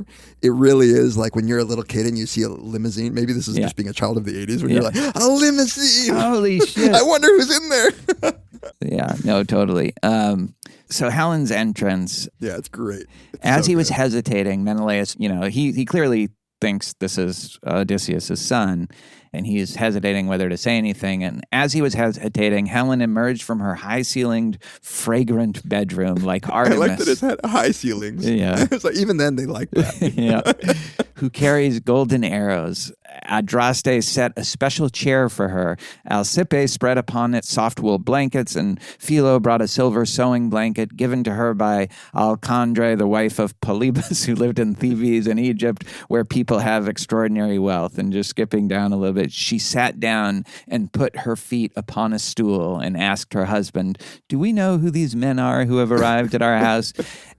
[SPEAKER 1] It really is like when you're a little kid and you see a limousine. Maybe this is just being a child of the 80s when you're like, a limousine.
[SPEAKER 2] Holy shit.
[SPEAKER 1] I wonder who's in there.
[SPEAKER 2] Yeah, no, totally. So Helen's entrance.
[SPEAKER 1] Yeah, it's great.
[SPEAKER 2] As he was hesitating, Menelaus, he clearly thinks this is Odysseus' son, and he's hesitating whether to say anything. And as he was hesitating, Helen emerged from her high-ceilinged, fragrant bedroom like Artemis.
[SPEAKER 1] I like that it had high ceilings.
[SPEAKER 2] Yeah.
[SPEAKER 1] It's like, even then, they like that.
[SPEAKER 2] Yeah. Who carries golden arrows. Adraste set a special chair for her. Alcippe spread upon it soft wool blankets, and Philo brought a silver sewing blanket given to her by Alcandre, the wife of Polybus, who lived in Thebes in Egypt, where people have extraordinary wealth. And just skipping down a little bit, she sat down and put her feet upon a stool and asked her husband, do we know who these men are who have arrived at our house?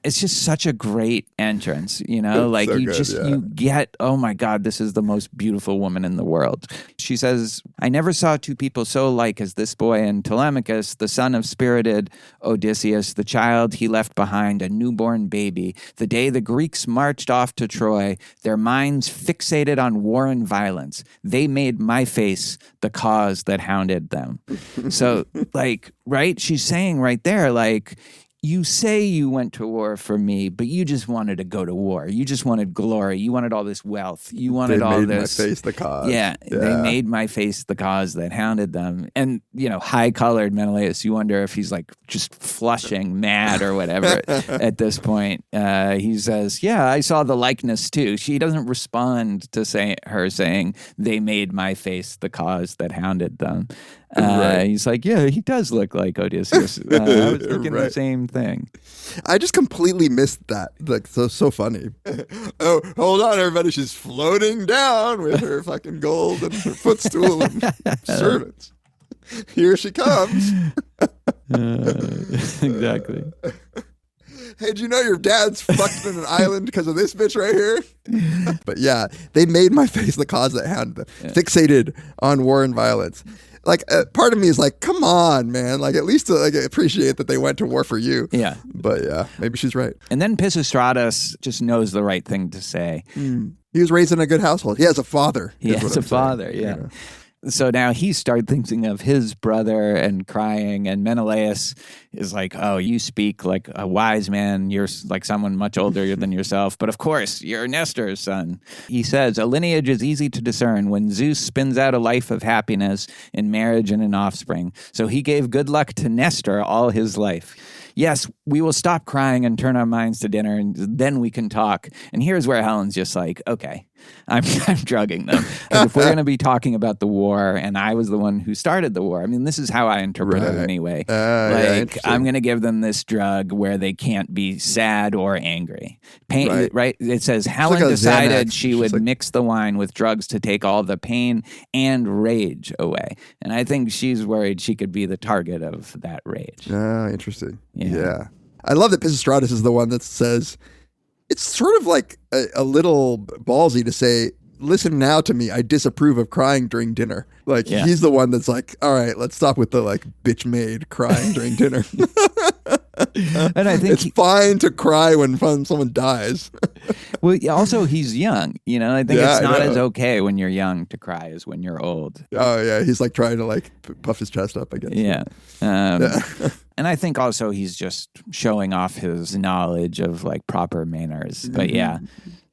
[SPEAKER 2] It's just such a great entrance, like so you get, oh my God, this is the most beautiful beautiful woman in the world. She says, I never saw two people so alike as this boy and Telemachus, the son of spirited Odysseus, the child he left behind, a newborn baby. The day the Greeks marched off to Troy, their minds fixated on war and violence. They made my face the cause that hounded them. So, like, right? She's saying right there, like, you say you went to war for me, but you just wanted to go to war. You just wanted glory. You wanted all this wealth. You wanted all this. They made my
[SPEAKER 1] face the cause.
[SPEAKER 2] Yeah, they made my face the cause that hounded them. And, high-colored Menelaus, you wonder if he's like just flushing mad or whatever at this point. He says, yeah, I saw the likeness too. She doesn't respond to her saying, they made my face the cause that hounded them. Right. He's like, yeah, he does look like Odysseus. I was thinking the same thing.
[SPEAKER 1] I just completely missed that. Like, so funny. Oh, hold on, everybody. She's floating down with her fucking gold and her footstool and servants. Here she comes.
[SPEAKER 2] Exactly.
[SPEAKER 1] Hey, do you know your dad's fucked in an island because of this bitch right here? But yeah, they made my face the cause that hounded them. Yeah. Fixated on war and violence. Like, part of me is like, come on, man. Like, at least appreciate that they went to war for you.
[SPEAKER 2] Yeah.
[SPEAKER 1] But yeah, maybe she's right.
[SPEAKER 2] And then Pisistratus just knows the right thing to say.
[SPEAKER 1] He was raised in a good household. He has a father.
[SPEAKER 2] He has a father, yeah. So now he started thinking of his brother and crying, and Menelaus is like, oh, you speak like a wise man. You're like someone much older than yourself. But of course, you're Nestor's son. He says, a lineage is easy to discern when Zeus spins out a life of happiness in marriage and in offspring. So he gave good luck to Nestor all his life. Yes, we will stop crying and turn our minds to dinner, and then we can talk. And here's where Helen's just like, okay, I'm drugging them. Because if we're going to be talking about the war, and I was the one who started the war, I mean, this is how I interpret it anyway. I'm going to give them this drug where they can't be sad or angry. Pain, right? It says Helen decided she would mix the wine with drugs to take all the pain and rage away. And I think she's worried she could be the target of that rage.
[SPEAKER 1] Interesting. Yeah. I love that Pisistratus is the one that says, it's sort of like a little ballsy to say, listen now to me, I disapprove of crying during dinner. Like, he's the one that's like, all right, let's stop with the like bitch maid crying during dinner.
[SPEAKER 2] And I think
[SPEAKER 1] it's fine to cry when someone dies.
[SPEAKER 2] Well, also he's young, I think it's not as okay when you're young to cry as when you're old.
[SPEAKER 1] Oh yeah, he's like trying to like puff his chest up, I guess.
[SPEAKER 2] Yeah. And I think also he's just showing off his knowledge of like proper manners. But yeah.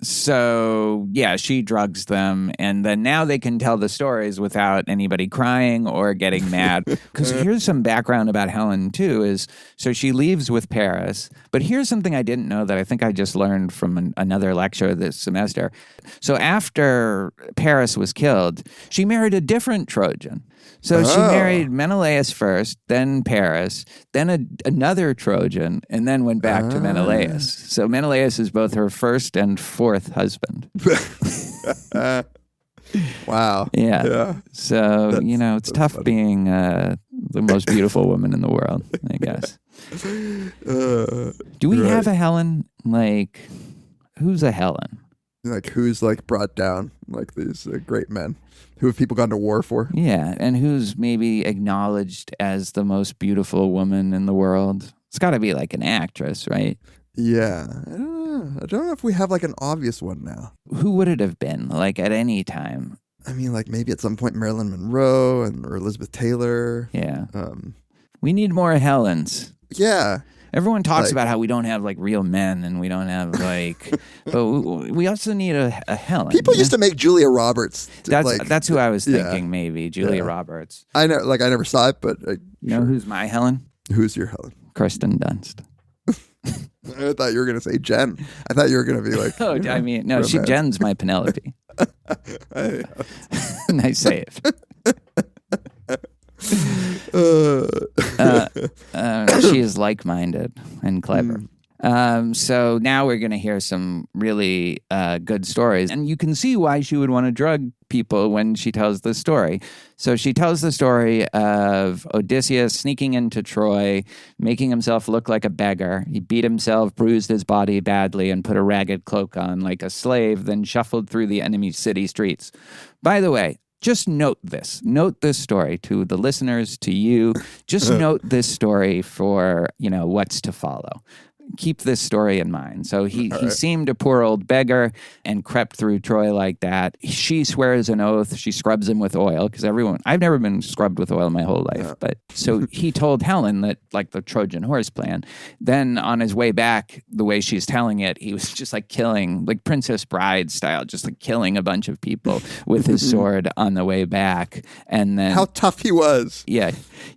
[SPEAKER 2] So, yeah, she drugs them, and then now they can tell the stories without anybody crying or getting mad. Because here's some background about Helen, too, is so she leaves with Paris, but here's something I didn't know that I think I just learned from another lecture this semester. So after Paris was killed, she married a different Trojan. So she married Menelaus first, then Paris, then another Trojan, and then went back to Menelaus. So Menelaus is both her first and fourth husband.
[SPEAKER 1] Wow.
[SPEAKER 2] Yeah. So, it's tough funny. Being the most beautiful woman in the world, I guess. Do we have a Helen? Like, who's a Helen?
[SPEAKER 1] Like, who's like brought down like these great men? Who have people gone to war for?
[SPEAKER 2] Yeah, and who's maybe acknowledged as the most beautiful woman in the world? It's got to be like an actress, right?
[SPEAKER 1] Yeah. I don't know if we have like an obvious one now.
[SPEAKER 2] Who would it have been, like at any time?
[SPEAKER 1] I mean, like maybe at some point Marilyn Monroe or Elizabeth Taylor.
[SPEAKER 2] Yeah. We need more Helens.
[SPEAKER 1] Yeah.
[SPEAKER 2] Everyone talks about how we don't have like real men and we don't have like, but we also need a Helen.
[SPEAKER 1] People used to make Julia Roberts.
[SPEAKER 2] That's who I was thinking. Maybe Julia Roberts.
[SPEAKER 1] I know, like I never saw it, but
[SPEAKER 2] you know who's my Helen?
[SPEAKER 1] Who's your Helen?
[SPEAKER 2] Kirsten Dunst.
[SPEAKER 1] I thought you were going to say Jen. I thought you were going to be like.
[SPEAKER 2] Oh, I mean, no, Jen's my Penelope. Nice save. She is like-minded and clever. So now we're going to hear some really good stories. And you can see why she would want to drug people when she tells this story. So she tells the story of Odysseus sneaking into Troy, making himself look like a beggar. He beat himself, bruised his body badly, and put a ragged cloak on like a slave, then shuffled through the enemy city streets. By the way, just note this. Note this story to the listeners, to you. Just note this story for, what's to follow. Keep this story in mind. So he seemed a poor old beggar and crept through Troy like that. She swears an oath. She scrubs him with oil because I've never been scrubbed with oil my whole life. Yeah. But so he told Helen that, like the Trojan horse plan. Then on his way back, the way she's telling it, he was just like killing, like Princess Bride style, just like killing a bunch of people with his sword on the way back. And then
[SPEAKER 1] how tough he was.
[SPEAKER 2] Yeah.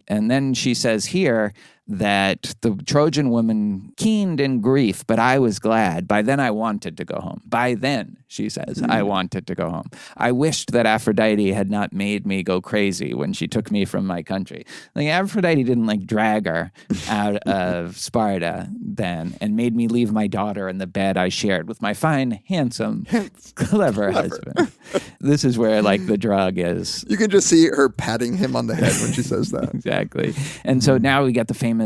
[SPEAKER 2] And then she says here that the Trojan woman keened in grief, but I was glad. By then I wanted to go home. By then, she says, I wanted to go home. I wished that Aphrodite had not made me go crazy when she took me from my country. Like Aphrodite didn't drag her out of Sparta then and made me leave my daughter in the bed I shared with my fine, handsome, clever husband. This is where the drug is.
[SPEAKER 1] You can just see her patting him on the head when she says that.
[SPEAKER 2] Exactly. And so now we get the famous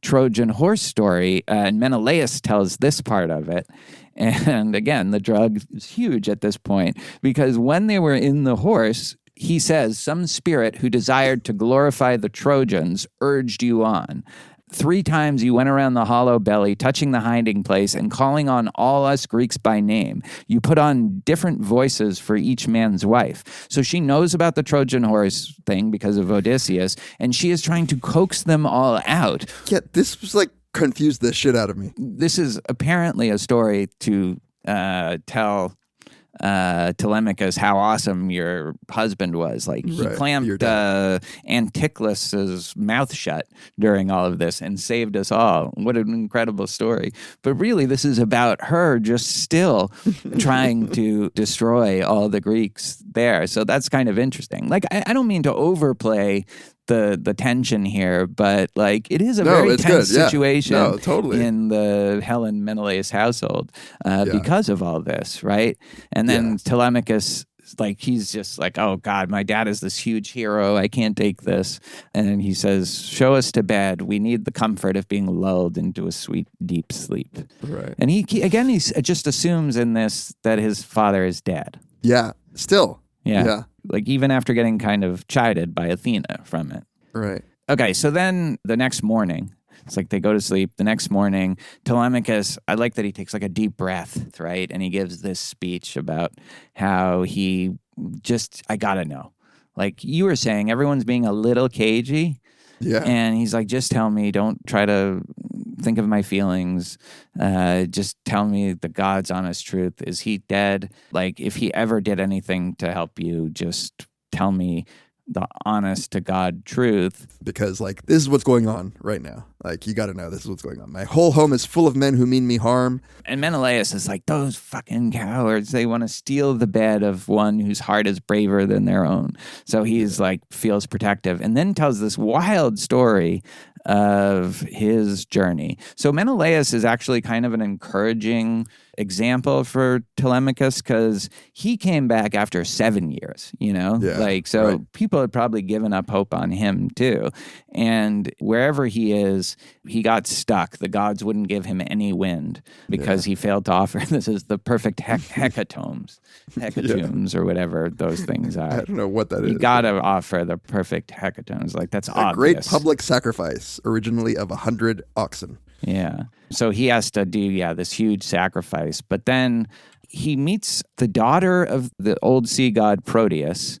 [SPEAKER 2] Trojan horse story, and Menelaus tells this part of it. And again, the drug is huge at this point because when they were in the horse, he says, some spirit who desired to glorify the Trojans urged you on. 3 times you went around the hollow belly, touching the hiding place and calling on all us Greeks by name. You put on different voices for each man's wife. So she knows about the Trojan horse thing because of Odysseus, and she is trying to coax them all out.
[SPEAKER 1] Yeah, this was confused the shit out of me.
[SPEAKER 2] This is apparently a story to tell Telemachus how awesome your husband was. He clamped Anticlus's mouth shut during all of this and saved us all. What an incredible story. But really, this is about her just still trying to destroy all the Greeks there. So that's kind of interesting. I don't mean to overplay the tension here, but it is a very tense situation in the Helen Menelaus household because of all this, right? And then Telemachus, he's just oh God, my dad is this huge hero. I can't take this. And then he says, show us to bed. We need the comfort of being lulled into a sweet, deep sleep.
[SPEAKER 1] Right.
[SPEAKER 2] And he just assumes in this that his father is dead.
[SPEAKER 1] Yeah, still.
[SPEAKER 2] Yeah. Even after getting kind of chided by Athena from it.
[SPEAKER 1] Right.
[SPEAKER 2] Okay, so then the next morning, it's they go to sleep. The next morning, Telemachus, I like that he takes a deep breath, right? And he gives this speech about how he I gotta know. You were saying, everyone's being a little cagey.
[SPEAKER 1] Yeah.
[SPEAKER 2] And he's just tell me, don't try to think of my feelings. Just tell me the God's honest truth. Is he dead? If he ever did anything to help you, just tell me the honest to God truth.
[SPEAKER 1] Because this is what's going on right now. You got to know this is what's going on. My whole home is full of men who mean me harm.
[SPEAKER 2] And Menelaus is those fucking cowards. They want to steal the bed of one whose heart is braver than their own. So he's feels protective and then tells this wild story of his journey. So Menelaus is actually kind of an encouraging example for Telemachus because he came back after 7 years, people had probably given up hope on him too. And wherever he is, he got stuck. The gods wouldn't give him any wind because he failed to offer. This is the perfect hecatombs or whatever those things are.
[SPEAKER 1] I don't know what that is.
[SPEAKER 2] You got to offer the perfect hecatombs. That's obvious.
[SPEAKER 1] A great public sacrifice, originally of 100 oxen.
[SPEAKER 2] Yeah. So he has to do, this huge sacrifice. But then he meets the daughter of the old sea god Proteus.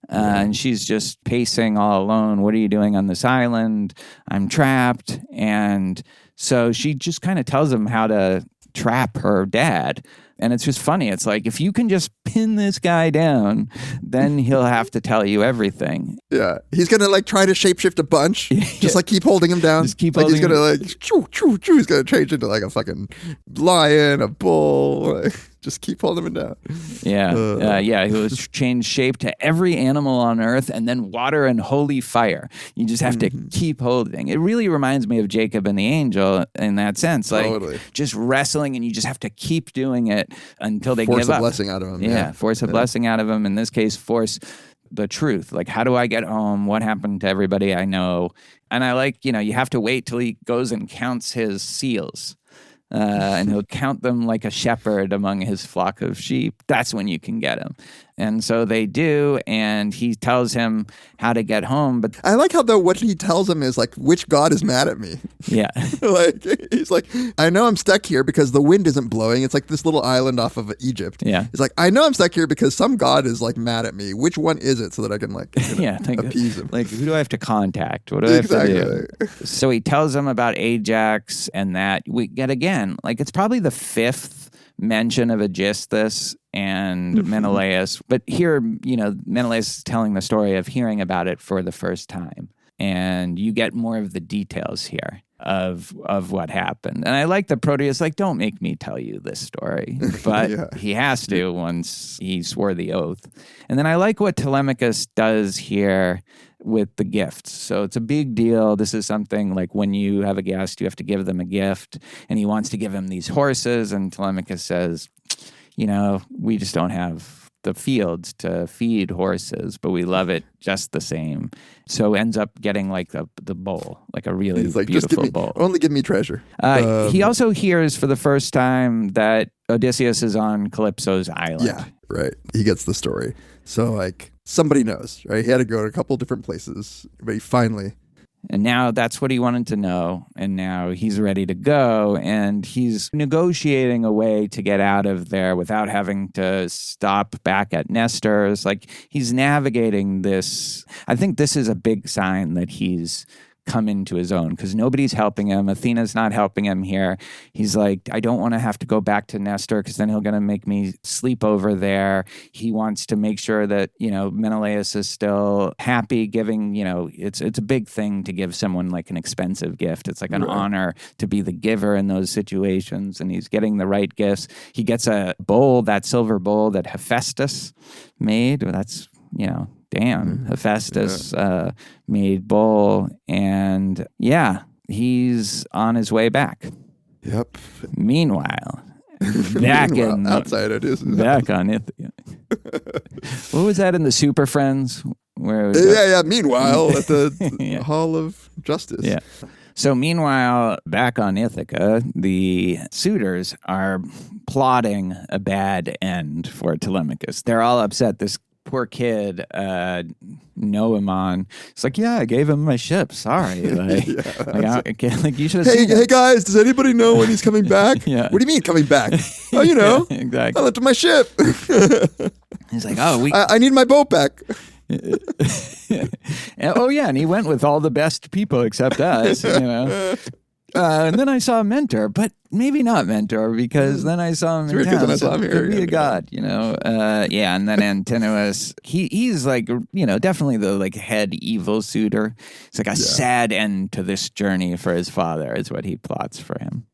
[SPEAKER 2] And she's just pacing all alone. What are you doing on this island? I'm trapped. And so she just kind of tells him how to trap her dad. And it's just funny. It's like, if you can just pin this guy down, then he'll have to tell you everything.
[SPEAKER 1] Yeah. He's going to like try to shapeshift a bunch. Just like keep holding him down.
[SPEAKER 2] Just keep
[SPEAKER 1] like
[SPEAKER 2] holding
[SPEAKER 1] he's going to like, he's going to change into like a fucking lion, a bull. Like, just keep holding him down.
[SPEAKER 2] Yeah. He was change shape to every animal on earth, and then water and holy fire. You just have to keep holding. It really reminds me of Jacob and the angel in that sense. Like just wrestling, and you just have to keep doing it until they give up.
[SPEAKER 1] Force a blessing out of him.
[SPEAKER 2] Yeah, force a blessing out of him. In this case, force the truth. Like, how do I get home? What happened to everybody I know? And I like, you have to wait till he goes and counts his seals. And he'll count them like a shepherd among his flock of sheep. That's when you can get him. And so they do, and he tells him how to get home. But
[SPEAKER 1] I like how what he tells him is like, which god is mad at me?
[SPEAKER 2] Yeah.
[SPEAKER 1] Like, he's like, I know I'm stuck here because the wind isn't blowing. It's like this little island off of Egypt.
[SPEAKER 2] Yeah.
[SPEAKER 1] It's like, I know I'm stuck here because some god is like mad at me. Which one is it, so that I can like appease him?
[SPEAKER 2] Like, who do I have to contact? What do I have to do? So he tells him about Ajax, and that we get again, like, it's probably the fifth mention of Odysseus and Menelaus. But here, Menelaus is telling the story of hearing about it for the first time. And you get more of the details here of what happened. And I like that Proteus, like, don't make me tell you this story. But he has to once he swore the oath. And then I like what Telemachus does here with the gifts. So it's a big deal. This is something like when you have a guest, you have to give them a gift. And he wants to give him these horses. And Telemachus says, we just don't have the fields to feed horses, but we love it just the same. So ends up getting like the bowl, like a really beautiful bowl.
[SPEAKER 1] Only give me treasure.
[SPEAKER 2] He also hears for the first time that Odysseus is on Calypso's island.
[SPEAKER 1] Yeah, right. He gets the story. So like somebody knows, right? He had to go to a couple different places, but he finally...
[SPEAKER 2] And now that's what he wanted to know. And now he's ready to go. And he's negotiating a way to get out of there without having to stop back at Nestor's. Like, he's navigating this. I think this is a big sign that he's come into his own, because nobody's helping him. Athena's not helping him here. He's like, I don't want to have to go back to Nestor because then he'll going to make me sleep over there. He wants to make sure that, Menelaus is still happy giving, it's a big thing to give someone like an expensive gift. It's like an honor to be the giver in those situations, and he's getting the right gifts. He gets a bowl, that silver bowl that Hephaestus made. That's, Hephaestus made bowl, and he's on his way back.
[SPEAKER 1] Yep.
[SPEAKER 2] Meanwhile, back
[SPEAKER 1] outside Odysseus.
[SPEAKER 2] Back on Ithaca. What was that in the Super Friends? Where it was
[SPEAKER 1] Meanwhile, at the Hall of Justice.
[SPEAKER 2] Yeah. So meanwhile, back on Ithaca, the suitors are plotting a bad end for Telemachus. They're all upset. This poor kid, Noemon, it's like, I gave him my ship. Sorry. Like, you should have seen
[SPEAKER 1] Hey, guys, does anybody know when he's coming back?
[SPEAKER 2] Yeah.
[SPEAKER 1] What do you mean coming back?
[SPEAKER 2] Exactly.
[SPEAKER 1] I left my ship.
[SPEAKER 2] He's like,
[SPEAKER 1] I need my boat back.
[SPEAKER 2] And he went with all the best people except us, and then I saw a mentor, but maybe not mentor, because then I saw him in town.
[SPEAKER 1] I saw him here.
[SPEAKER 2] Could be a god, and then Antinous, he's like, definitely the like head evil suitor. It's like a sad end to this journey for his father is what he plots for him.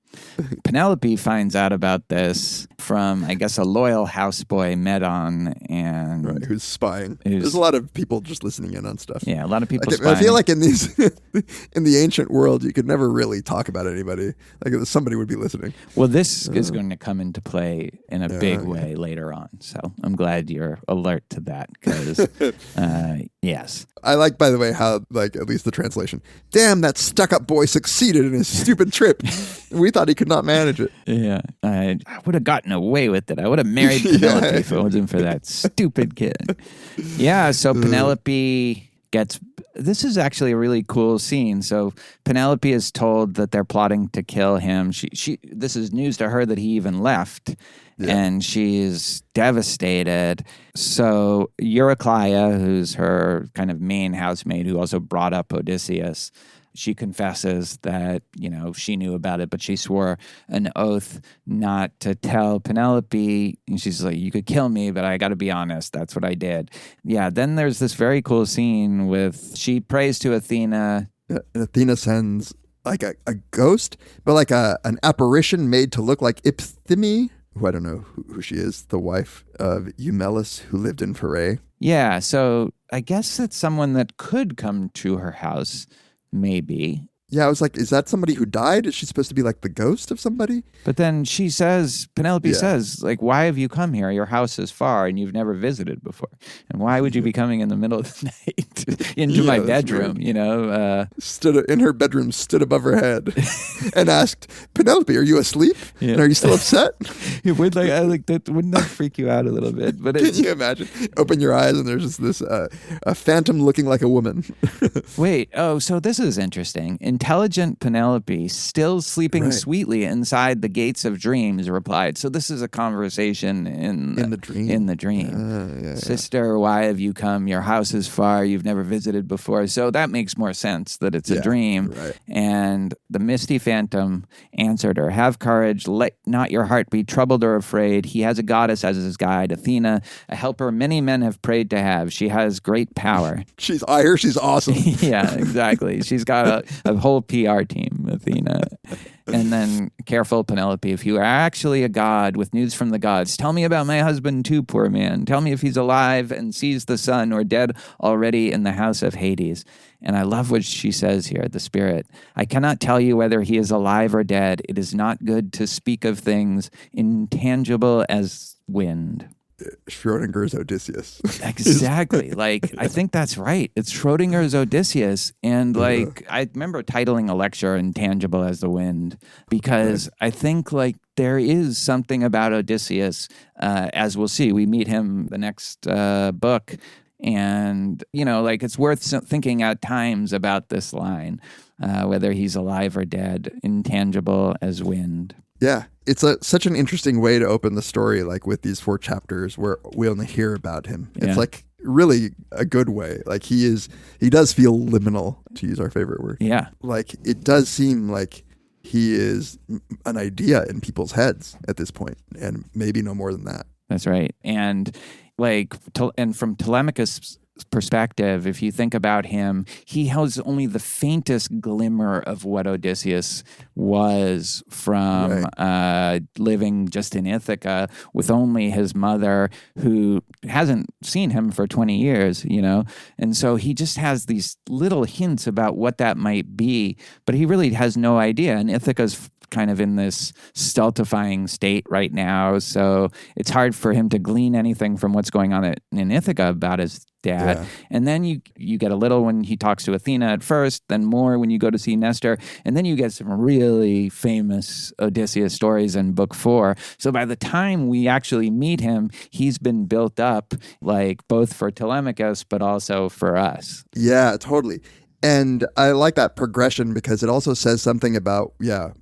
[SPEAKER 2] Penelope finds out about this from, I guess, a loyal houseboy, Medon, and
[SPEAKER 1] who's spying. There's a lot of people just listening in on stuff.
[SPEAKER 2] Yeah, a lot of people spying.
[SPEAKER 1] I feel like in the ancient world, you could never really talk about anybody. Like somebody would be listening.
[SPEAKER 2] Well, this is going to come into play in a big way later on. So I'm glad you're alert to that, because yes.
[SPEAKER 1] I like, by the way, how, like, at least the translation, damn, that stuck-up boy succeeded in his stupid trip. We thought he could not manage it.
[SPEAKER 2] Yeah. I would have gotten away with it. I would have married Penelope if it wasn't for that stupid kid. Yeah, so Penelope gets... This is actually a really cool scene. So Penelope is told that they're plotting to kill him. This is news to her that he even left. Yeah. And she's devastated. So Eurycleia, who's her kind of main housemaid, who also brought up Odysseus, she confesses that, she knew about it, but she swore an oath not to tell Penelope. And she's like, you could kill me, but I got to be honest. That's what I did. Yeah. Then there's this very cool scene with, she prays to Athena.
[SPEAKER 1] And Athena sends like a ghost, but like an apparition made to look like Iphthyme, who I don't know who she is, the wife of Eumelus, who lived in Pherae.
[SPEAKER 2] Yeah, so I guess it's someone that could come to her house, maybe.
[SPEAKER 1] Yeah, I was like, is that somebody who died? Is she supposed to be like the ghost of somebody?
[SPEAKER 2] But then Penelope says, like, why have you come here? Your house is far and you've never visited before. And why would you be coming in the middle of the night into my bedroom,
[SPEAKER 1] Stood in her bedroom, stood above her head and asked, Penelope, are you asleep? Yeah. And are you still upset?
[SPEAKER 2] Wouldn't that freak you out a little bit? But
[SPEAKER 1] can you imagine? Open your eyes and there's just this a phantom looking like a woman.
[SPEAKER 2] Wait, so this is interesting. Intelligent Penelope, still sleeping sweetly inside the gates of dreams, replied. So this is a conversation in the dream. In the dream. Sister, why have you come? Your house is far. You've never visited before. So that makes more sense that it's a dream.
[SPEAKER 1] Right.
[SPEAKER 2] And the misty phantom answered her, have courage. Let not your heart be troubled or afraid. He has a goddess as his guide, Athena, a helper many men have prayed to have. She has great power.
[SPEAKER 1] I hear she's awesome.
[SPEAKER 2] Yeah, exactly. She's got a whole PR team, Athena. And then, careful, Penelope, if you are actually a god with news from the gods, tell me about my husband too, poor man. Tell me if he's alive and sees the sun or dead already in the house of Hades. And I love what she says here, the spirit. I cannot tell you whether he is alive or dead. It is not good to speak of things intangible as wind.
[SPEAKER 1] Schrodinger's Odysseus.
[SPEAKER 2] Exactly. I think that's right. It's Schrodinger's Odysseus. And I remember titling a lecture Intangible as the Wind because I think there is something about Odysseus, as we'll see. We meet him the next book. And, it's worth thinking at times about this line, whether he's alive or dead, intangible as wind.
[SPEAKER 1] Yeah, it's such an interesting way to open the story, with these 4 chapters where we only hear about him. Yeah. It's really a good way. He does feel liminal, to use our favorite word.
[SPEAKER 2] Yeah.
[SPEAKER 1] It does seem like he is an idea in people's heads at this point, and maybe no more than that.
[SPEAKER 2] That's right. And and from Telemachus' perspective, if you think about him, he has only the faintest glimmer of what Odysseus was from living just in Ithaca with only his mother, who hasn't seen him for 20 years, and so he just has these little hints about what that might be, but he really has no idea. And Ithaca's kind of in this stultifying state right now, so it's hard for him to glean anything from what's going on in Ithaca about his dad. Yeah. And then you get a little when he talks to Athena at first, then more when you go to see Nestor, and then you get some really famous Odysseus stories in book 4. So by the time we actually meet him, he's been built up, both for Telemachus, but also for us.
[SPEAKER 1] Yeah, totally. And I like that progression because it also says something about,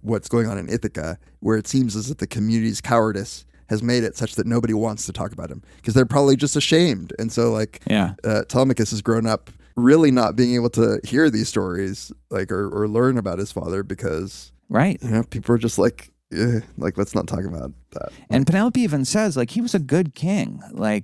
[SPEAKER 1] what's going on in Ithaca, where it seems as if the community's cowardice has made it such that nobody wants to talk about him because they're probably just ashamed. And so Telemachus has grown up really not being able to hear these stories or learn about his father because people are just let's not talk about that.
[SPEAKER 2] And Penelope even says, he was a good king.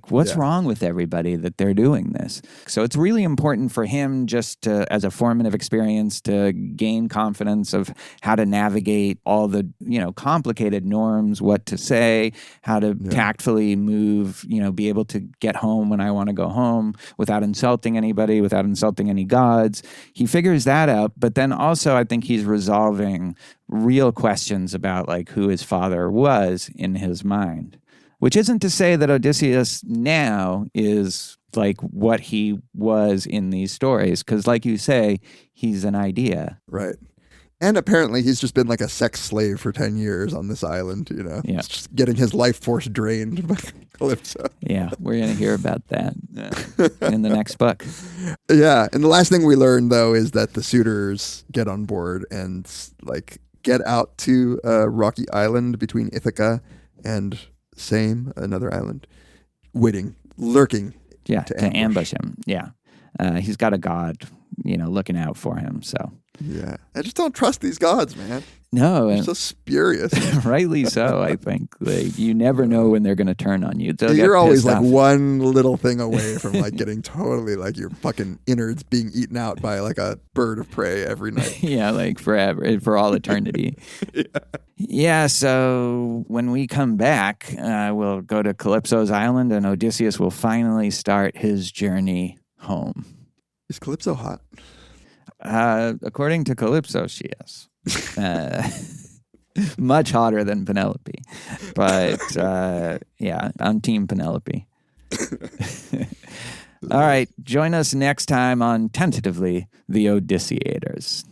[SPEAKER 2] What's wrong with everybody that they're doing this? So it's really important for him just to, as a formative experience, to gain confidence of how to navigate all the, complicated norms, what to say, how to tactfully move, be able to get home when I want to go home without insulting anybody, without insulting any gods. He figures that out. But then also I think he's resolving real questions about who his father was in his mind, which isn't to say that Odysseus now is what he was in these stories, because like you say, he's an idea.
[SPEAKER 1] Right. And apparently he's just been a sex slave for 10 years on this island, Yeah. He's just getting his life force drained by Calypso.
[SPEAKER 2] Yeah, we're going to hear about that in the next book.
[SPEAKER 1] Yeah, and the last thing we learn, though, is that the suitors get on board and, get out to a rocky island between Ithaca and Same, another island, lurking.
[SPEAKER 2] Yeah, to ambush him. Yeah. He's got a god looking out for him. So
[SPEAKER 1] yeah, I just don't trust these gods, man.
[SPEAKER 2] no,
[SPEAKER 1] They're so spurious.
[SPEAKER 2] rightly so. I think you never know when they're going to turn on you. They'll
[SPEAKER 1] You're
[SPEAKER 2] get
[SPEAKER 1] always
[SPEAKER 2] pissed
[SPEAKER 1] like
[SPEAKER 2] off.
[SPEAKER 1] one little thing away from like getting totally like your fucking innards being eaten out by like a bird of prey every night.
[SPEAKER 2] Yeah, like forever, for all eternity. Yeah, so when we come back, we'll go to Calypso's island, and Odysseus will finally start his journey home.
[SPEAKER 1] Is Calypso hot?
[SPEAKER 2] According to Calypso, she is. Much hotter than Penelope. But yeah, I'm Team Penelope. All right, join us next time on, tentatively, The Odysseators.